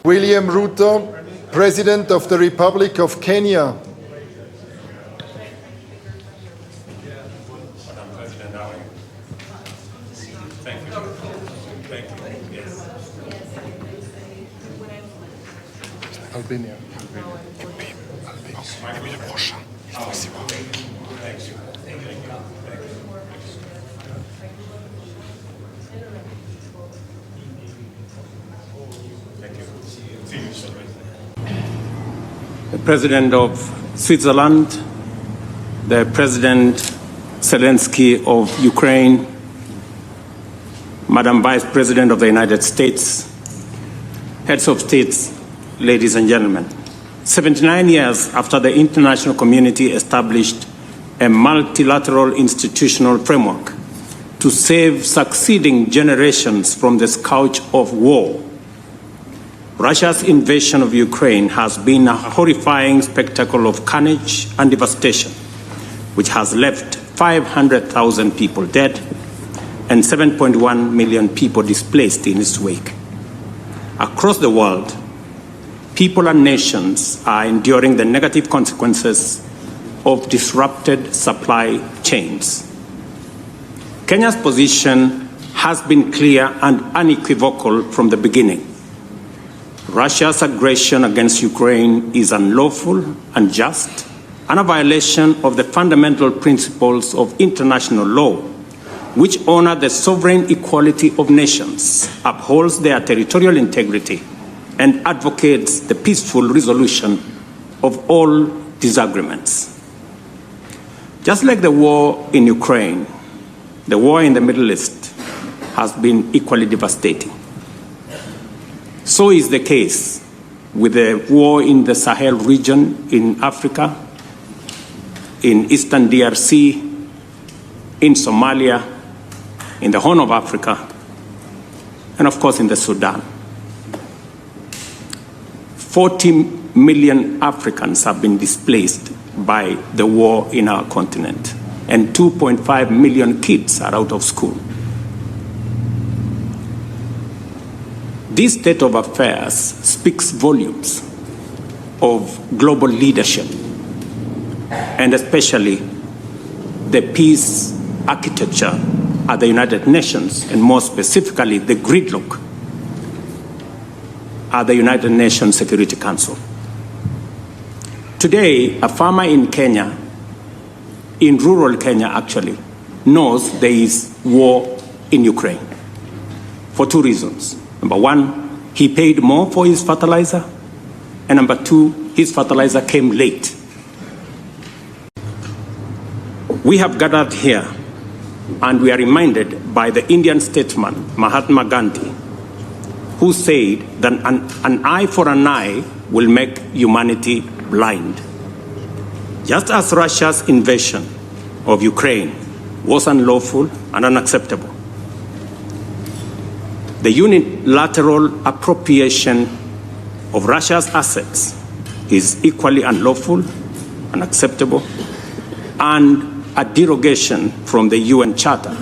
William Ruto, President of the Republic of Kenya. Albania. The President of Switzerland, the President Zelensky of Ukraine, Madam Vice President of the United States, heads of states, ladies and gentlemen, 79 years after the international community established a multilateral institutional framework to save succeeding generations from the scourge of war, Russia's invasion of Ukraine has been a horrifying spectacle of carnage and devastation, which has left 500,000 people dead and 7.1 million people displaced in its wake. Across the world, people and nations are enduring the negative consequences of disrupted supply chains. Kenya's position has been clear and unequivocal from the beginning. Russia's aggression against Ukraine is unlawful, unjust, and a violation of the fundamental principles of international law, which honor the sovereign equality of nations, upholds their territorial integrity, and advocates the peaceful resolution of all disagreements. Just like the war in Ukraine, the war in the Middle East has been equally devastating. So is the case with the war in the Sahel region in Africa, in Eastern DRC, in Somalia, in the Horn of Africa, and of course in the Sudan. 40 million Africans have been displaced by the war in our continent, and 2.5 million kids are out of school. This state of affairs speaks volumes of global leadership, and especially the peace architecture at the United Nations, and more specifically the gridlock at the United Nations Security Council. Today, a farmer in Kenya, in rural Kenya actually, knows there is war in Ukraine for two reasons. Number one, he paid more for his fertilizer, and number two, his fertilizer came late. We have gathered here and we are reminded by the Indian statesman Mahatma Gandhi, who said that an eye for an eye will make humanity blind. Just as Russia's invasion of Ukraine was unlawful and unacceptable, the unilateral appropriation of Russia's assets is equally unlawful, unacceptable, and a derogation from the UN Charter,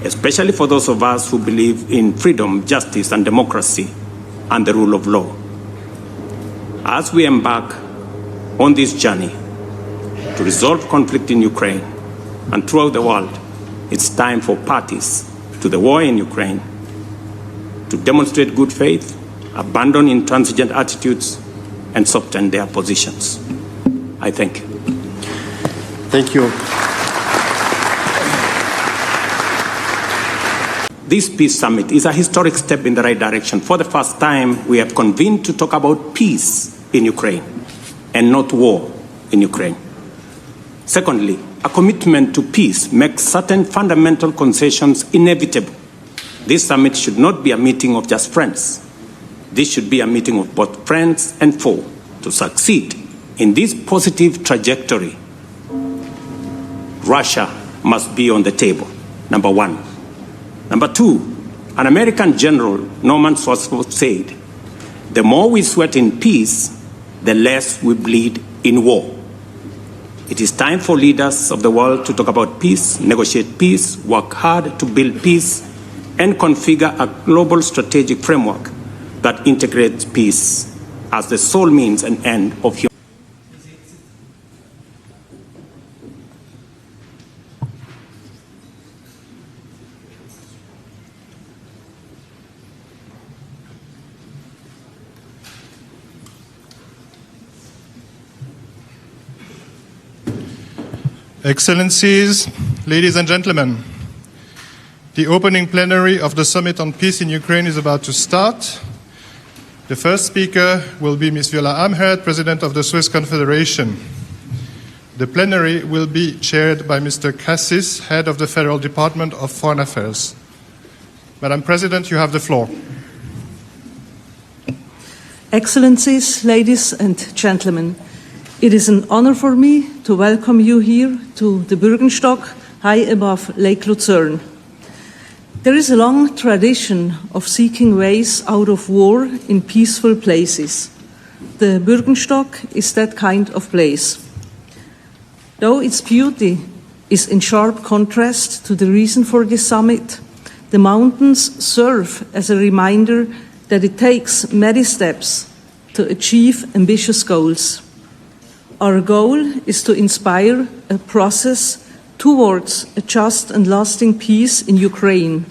especially for those of us who believe in freedom, justice, and democracy, and the rule of law. As we embark on this journey to resolve conflict in Ukraine and throughout the world, it's time for parties to the war in Ukraine to demonstrate good faith, abandon intransigent attitudes, and soften their positions. I thank you. Thank you. This peace summit is a historic step in the right direction. For the first time, we have convened to talk about peace in Ukraine and not war in Ukraine. Secondly, a commitment to peace makes certain fundamental concessions inevitable. This summit should not be a meeting of just friends. This should be a meeting of both friends and foe. To succeed in this positive trajectory, Russia must be on the table, number one. Number two, an American general, Norman Swartzwell, said, the more we sweat in peace, the less we bleed in war. It is time for leaders of the world to talk about peace, negotiate peace, work hard to build peace, and configure a global strategic framework that integrates peace as the sole means and end of human. Excellencies, ladies and gentlemen, the opening plenary of the Summit on Peace in Ukraine is about to start. The first speaker will be Ms. Viola Amherd, President of the Swiss Confederation. The plenary will be chaired by Mr. Cassis, Head of the Federal Department of Foreign Affairs. Madam President, you have the floor. Excellencies, ladies and gentlemen, it is an honor for me to welcome you here to the Bürgenstock, high above Lake Lucerne. There is a long tradition of seeking ways out of war in peaceful places. The Bürgenstock is that kind of place. Though its beauty is in sharp contrast to the reason for this summit, the mountains serve as a reminder that it takes many steps to achieve ambitious goals. Our goal is to inspire a process towards a just and lasting peace in Ukraine.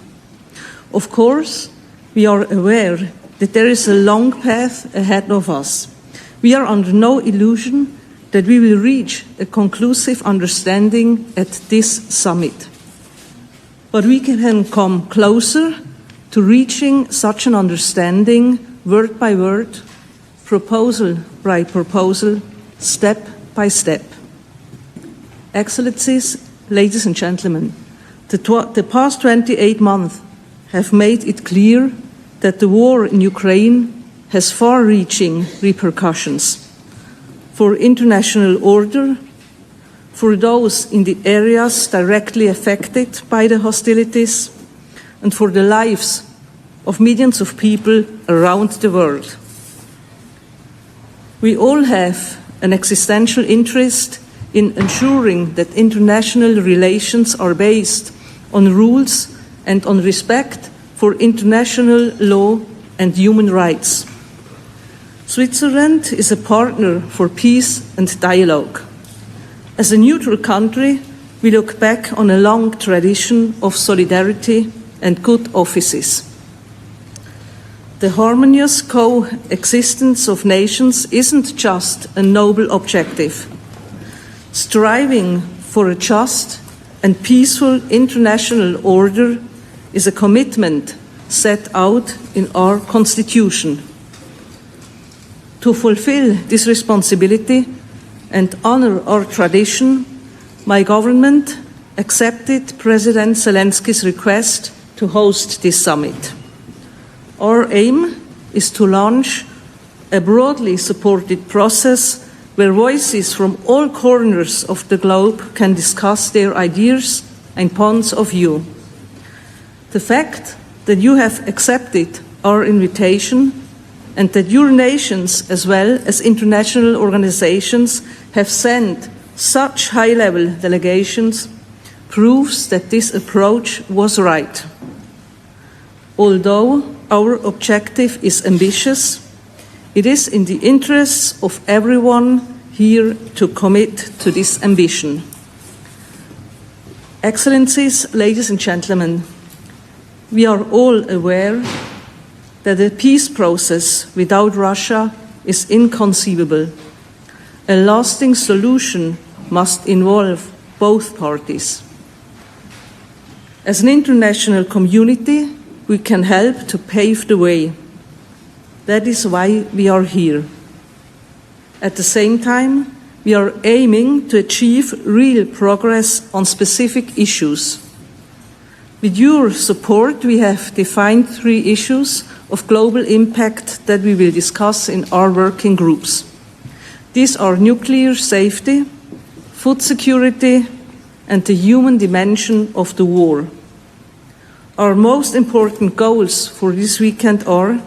Of course, we are aware that there is a long path ahead of us. We are under no illusion that we will reach a conclusive understanding at this summit. But we can come closer to reaching such an understanding word by word, proposal by proposal, step by step. Excellencies, ladies and gentlemen, the past 28 months have made it clear that the war in Ukraine has far-reaching repercussions for international order, for those in the areas directly affected by the hostilities, and for the lives of millions of people around the world. We all have an existential interest in ensuring that international relations are based on rules and on respect for international law and human rights. Switzerland is a partner for peace and dialogue. As a neutral country, we look back on a long tradition of solidarity and good offices. The harmonious coexistence of nations isn't just a noble objective. Striving for a just and peaceful international order is a commitment set out in our Constitution. To fulfill this responsibility and honor our tradition, my government accepted President Zelensky's request to host this summit. Our aim is to launch a broadly supported process where voices from all corners of the globe can discuss their ideas and points of view. The fact that you have accepted our invitation and that your nations, as well as international organizations, have sent such high-level delegations proves that this approach was right. Although our objective is ambitious, it is in the interests of everyone here to commit to this ambition. Excellencies, ladies and gentlemen, we are all aware that a peace process without Russia is inconceivable. A lasting solution must involve both parties. As an international community, we can help to pave the way. That is why we are here. At the same time, we are aiming to achieve real progress on specific issues. With your support, we have defined 3 issues of global impact that we will discuss in our working groups. These are nuclear safety, food security, and the human dimension of the war. Our most important goals for this weekend are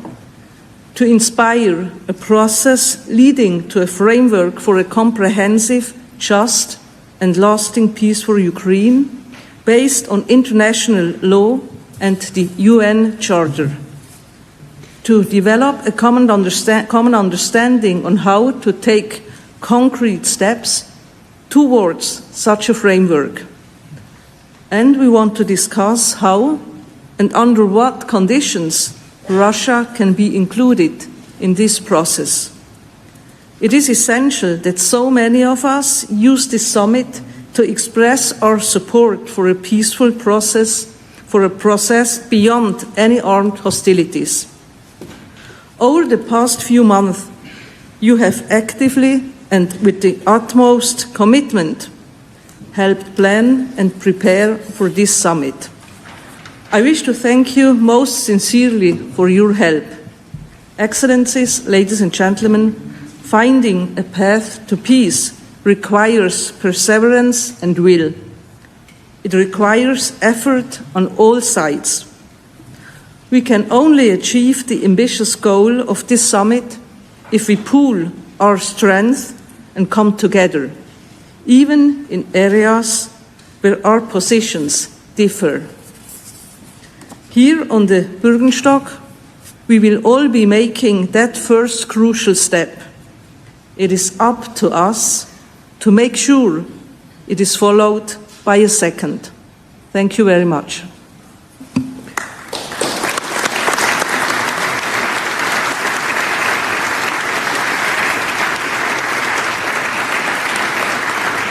to inspire a process leading to a framework for a comprehensive, just and lasting peace for Ukraine based on international law and the UN Charter. To develop a common understanding on how to take concrete steps towards such a framework. And we want to discuss how and under what conditions Russia can be included in this process. It is essential that so many of us use this summit to express our support for a peaceful process, for a process beyond any armed hostilities. Over the past few months, you have actively and with the utmost commitment helped plan and prepare for this summit. I wish to thank you most sincerely for your help. Excellencies, ladies and gentlemen, finding a path to peace requires perseverance and will. It requires effort on all sides. We can only achieve the ambitious goal of this summit if we pool our strength and come together, even in areas where our positions differ. Here on the Bürgenstock, we will all be making that first crucial step. It is up to us to make sure it is followed by a second. Thank you very much.